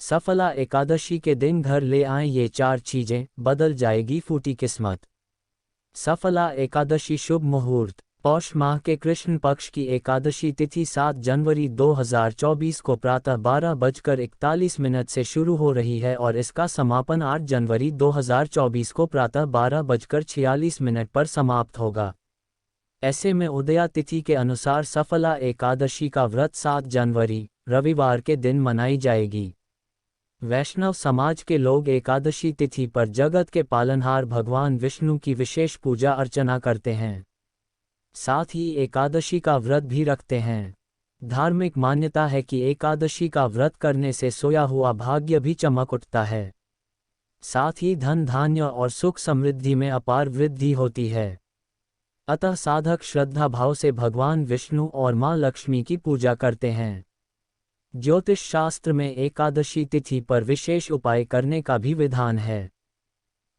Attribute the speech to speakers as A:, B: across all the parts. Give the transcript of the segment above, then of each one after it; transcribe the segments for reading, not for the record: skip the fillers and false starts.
A: सफला एकादशी के दिन घर ले आएं ये 4 चीजें, बदल जाएगी फूटी किस्मत। सफला एकादशी शुभ मुहूर्त। पौष माह के कृष्ण पक्ष की एकादशी तिथि 7 जनवरी 2024 को प्रातः 12:41 से शुरू हो रही है और इसका समापन 8 जनवरी 2024 को प्रातः 12:46 पर समाप्त होगा। ऐसे में उदया तिथि के अनुसार सफला एकादशी का व्रत 7 जनवरी रविवार के दिन मनाई जाएगी। वैष्णव समाज के लोग एकादशी तिथि पर जगत के पालनहार भगवान विष्णु की विशेष पूजा अर्चना करते हैं। साथ ही एकादशी का व्रत भी रखते हैं। धार्मिक मान्यता है कि एकादशी का व्रत करने से सोया हुआ भाग्य भी चमक उठता है। साथ ही धन धान्य और सुख समृद्धि में अपार वृद्धि होती है। अतः साधक श्रद्धा भाव से भगवान विष्णु और मां लक्ष्मी की पूजा करते हैं। ज्योतिष शास्त्र में एकादशी तिथि पर विशेष उपाय करने का भी विधान है।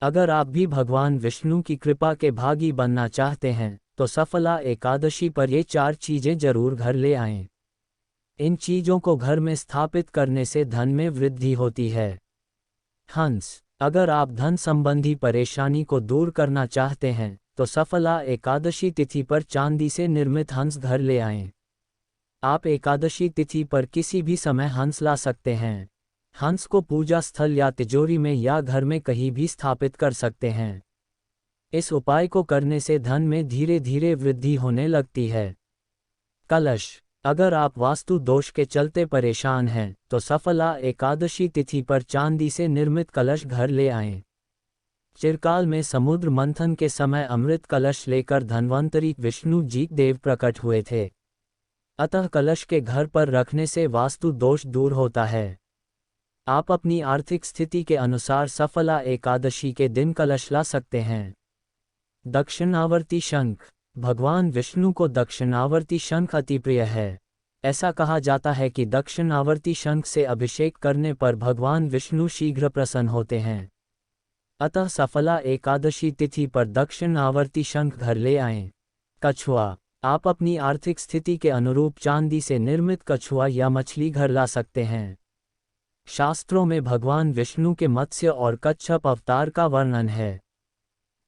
A: अगर आप भी भगवान विष्णु की कृपा के भागी बनना चाहते हैं तो सफला एकादशी पर ये 4 चीजें जरूर घर ले आएं। इन चीजों को घर में स्थापित करने से धन में वृद्धि होती है। हंस। अगर आप धन संबंधी परेशानी को दूर करना चाहते हैं तो सफला एकादशी तिथि पर चांदी से निर्मित हंस घर ले आएं। आप एकादशी तिथि पर किसी भी समय हंस ला सकते हैं। हंस को पूजा स्थल या तिजोरी में या घर में कहीं भी स्थापित कर सकते हैं। इस उपाय को करने से धन में धीरे धीरे वृद्धि होने लगती है। कलश। अगर आप वास्तु दोष के चलते परेशान हैं तो सफला एकादशी तिथि पर चांदी से निर्मित कलश घर ले आएं। चिरकाल में समुद्र मंथन के समय अमृत कलश लेकर धन्वंतरी विष्णु जी देव प्रकट हुए थे। अतः कलश के घर पर रखने से वास्तु दोष दूर होता है। आप अपनी आर्थिक स्थिति के अनुसार सफला एकादशी के दिन कलश ला सकते हैं। दक्षिणावर्ती शंख। भगवान विष्णु को दक्षिणावर्ती शंख अति प्रिय है। ऐसा कहा जाता है कि दक्षिणावर्ती शंख से अभिषेक करने पर भगवान विष्णु शीघ्र प्रसन्न होते हैं। अतः सफला एकादशी तिथि पर दक्षिणावर्ती शंख घर ले आएं। कछुआ। आप अपनी आर्थिक स्थिति के अनुरूप चांदी से निर्मित कछुआ या मछली घर ला सकते हैं। शास्त्रों में भगवान विष्णु के मत्स्य और कच्छप अवतार का वर्णन है।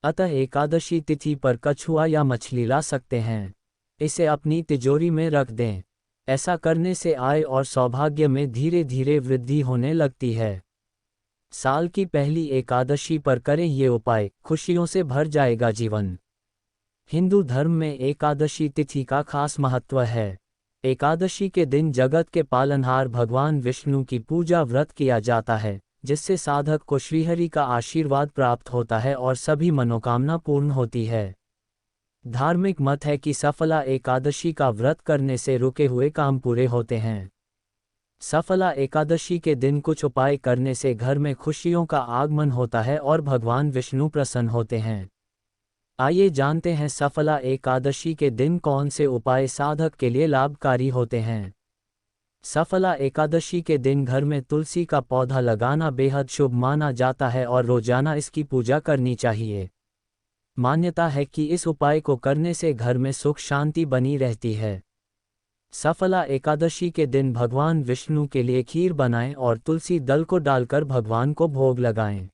A: अतः एकादशी तिथि पर कछुआ या मछली ला सकते हैं। इसे अपनी तिजोरी में रख दें। ऐसा करने से आय और सौभाग्य में धीरे धीरे वृद्धि होने लगती है। साल की पहली एकादशी पर करें ये उपाय, खुशियों से भर जाएगा जीवन। हिंदू धर्म में एकादशी तिथि का खास महत्व है। एकादशी के दिन जगत के पालनहार भगवान विष्णु की पूजा व्रत किया जाता है, जिससे साधक को श्रीहरि का आशीर्वाद प्राप्त होता है और सभी मनोकामना पूर्ण होती है। धार्मिक मत है कि सफला एकादशी का व्रत करने से रुके हुए काम पूरे होते हैं। सफला एकादशी के दिन कुछ उपाय करने से घर में खुशियों का आगमन होता है और भगवान विष्णु प्रसन्न होते हैं। आइए जानते हैं सफला एकादशी के दिन कौन से उपाय साधक के लिए लाभकारी होते हैं। सफला एकादशी के दिन घर में तुलसी का पौधा लगाना बेहद शुभ माना जाता है और रोजाना इसकी पूजा करनी चाहिए। मान्यता है कि इस उपाय को करने से घर में सुख शांति बनी रहती है। सफला एकादशी के दिन भगवान विष्णु के लिए खीर बनाएं और तुलसी दल को डालकर भगवान को भोग लगाएं।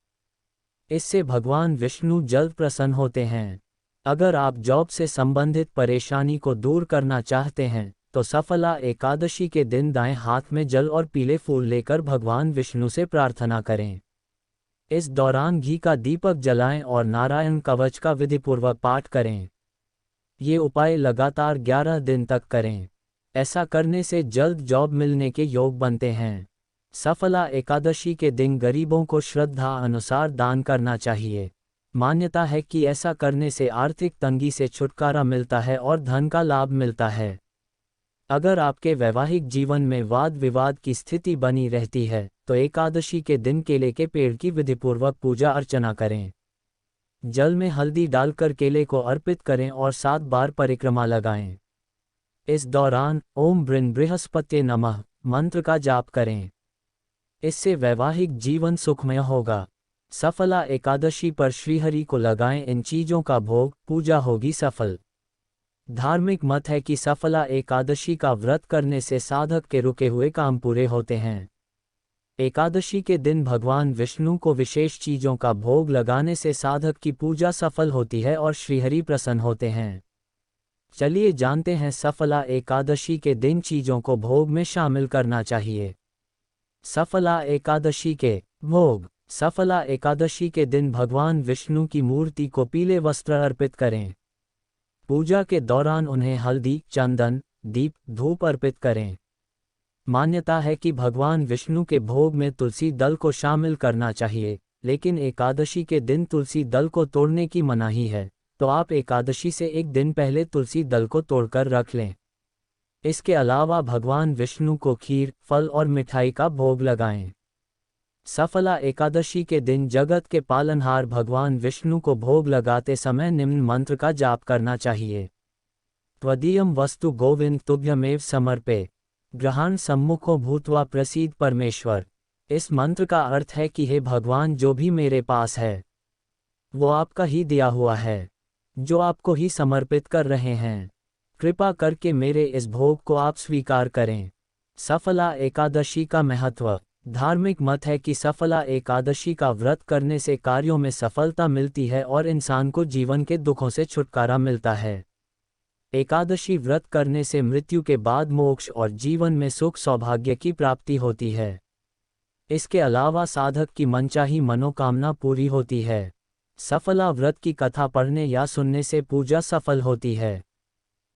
A: इससे भगवान विष्णु जल्द प्रसन्न होते हैं। अगर आप जॉब से संबंधित परेशानी को दूर करना चाहते हैं तो सफला एकादशी के दिन दाएं हाथ में जल और पीले फूल लेकर भगवान विष्णु से प्रार्थना करें। इस दौरान घी का दीपक जलाएं और नारायण कवच का विधिपूर्वक पाठ करें। ये उपाय लगातार 11 दिन तक करें। ऐसा करने से जल्द जॉब मिलने के योग बनते हैं। सफला एकादशी के दिन गरीबों को श्रद्धा अनुसार दान करना चाहिए। मान्यता है कि ऐसा करने से आर्थिक तंगी से छुटकारा मिलता है और धन का लाभ मिलता है। अगर आपके वैवाहिक जीवन में वाद विवाद की स्थिति बनी रहती है तो एकादशी के दिन केले के पेड़ की विधिपूर्वक पूजा अर्चना करें। जल में हल्दी डालकर केले को अर्पित करें और 7 बार परिक्रमा लगाएं। इस दौरान ओम बृन बृहस्पत्ये नमः मंत्र का जाप करें। इससे वैवाहिक जीवन सुखमय होगा। सफला एकादशी पर श्रीहरि को लगाएं इन चीजों का भोग, पूजा होगी सफल। धार्मिक मत है कि सफला एकादशी का व्रत करने से साधक के रुके हुए काम पूरे होते हैं। एकादशी के दिन भगवान विष्णु को विशेष चीजों का भोग लगाने से साधक की पूजा सफल होती है और श्रीहरि प्रसन्न होते हैं। चलिए जानते हैं सफला एकादशी के दिन चीजों को भोग में शामिल करना चाहिए। सफला एकादशी के भोग। सफला एकादशी के दिन भगवान विष्णु की मूर्ति को पीले वस्त्र अर्पित करें। पूजा के दौरान उन्हें हल्दी, चंदन, दीप, धूप अर्पित करें। मान्यता है कि भगवान विष्णु के भोग में तुलसी दल को शामिल करना चाहिए, लेकिन एकादशी के दिन तुलसी दल को तोड़ने की मनाही है, तो आप एकादशी से एक दिन पहले तुलसी दल को तोड़कर रख लें। इसके अलावा भगवान विष्णु को खीर, फल और मिठाई का भोग लगाएं। सफला एकादशी के दिन जगत के पालनहार भगवान विष्णु को भोग लगाते समय निम्न मंत्र का जाप करना चाहिए। त्वदीयं वस्तु गोविंद तुभ्यमेव समर्पे ग्रहण सम्मुखो भूत्वा प्रसीद परमेश्वर। इस मंत्र का अर्थ है कि हे भगवान, जो भी मेरे पास है वो आपका ही दिया हुआ है, जो आपको ही समर्पित कर रहे हैं। कृपा करके मेरे इस भोग को आप स्वीकार करें। सफला एकादशी का महत्व। धार्मिक मत है कि सफला एकादशी का व्रत करने से कार्यों में सफलता मिलती है और इंसान को जीवन के दुखों से छुटकारा मिलता है। एकादशी व्रत करने से मृत्यु के बाद मोक्ष और जीवन में सुख सौभाग्य की प्राप्ति होती है। इसके अलावा साधक की मनचाही मनोकामना पूरी होती है। सफला व्रत की कथा पढ़ने या सुनने से पूजा सफल होती है।